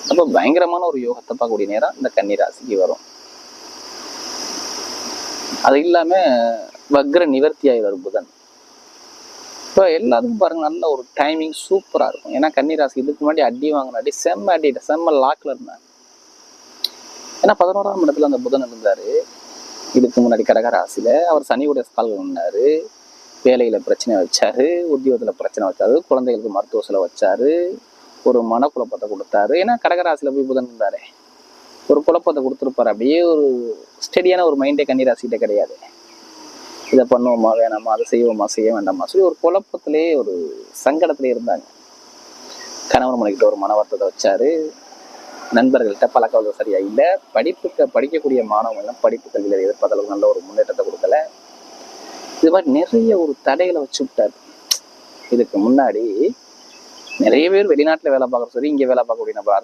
அப்போ பயங்கரமான ஒரு யோகத்தை பார்க்கக்கூடிய நேரம் இந்த கன்னி ராசிக்கு வரும். அது இல்லாம வக்ர நிவர்த்தி ஆகிடும் புதன். இப்போ எல்லாத்துக்கும் பாருங்க நல்ல ஒரு டைமிங் சூப்பரா இருக்கும். ஏன்னா கன்னிராசி இதுக்கு முன்னாடி அடி வாங்கினாடி செம்ம அடிட்டு செம்ம லாக்ல இருந்தாங்க. ஏன்னா 11ஆம் இடத்துல அந்த புதன் இருந்தாரு. இதுக்கு முன்னாடி கடகராசியில அவர் சனியுடைய கால்கள் இருந்தாரு. வேலையில பிரச்சனை வச்சாரு, உத்தியோகத்துல பிரச்சனை வச்சாரு, குழந்தைகளுக்கு மருத்துவ செலவு வச்சாரு, ஒரு மனக்குழப்பத்தை கொடுத்தாரு. ஏன்னா கடகராசியில போய் புதன் இருந்தாரு, ஒரு குழப்பத்தை கொடுத்துருப்பாரு. அப்படியே ஒரு ஸ்டெடியான ஒரு மைண்டே கன்னிராசிகிட்ட கிடையாது. இதை பண்ணுவோமா வேணாமா, அதை செய்வோமா செய்ய வேண்டாமா சொல்லி ஒரு குழப்பத்திலே ஒரு சங்கடத்திலே இருந்தாங்க. கணவன் மனைக்கிட்ட ஒரு மன வருத்தத்தை வச்சாரு. நண்பர்கள்ட்ட பழக்கம் சரியா இல்லை. படிக்கக்கூடிய மாணவர்கள் படிப்பு கல்வியில் எதிர்பார்த்த அளவுக்கு நல்ல ஒரு முன்னேற்றத்தை கொடுக்கல. இது மாதிரி நிறைய ஒரு தடைகளை வச்சு விட்டாரு. இதுக்கு முன்னாடி நிறைய பேர் வெளிநாட்டுல வேலை பார்க்குற சரி, இங்கே வேலை பார்க்கக்கூடிய நபர்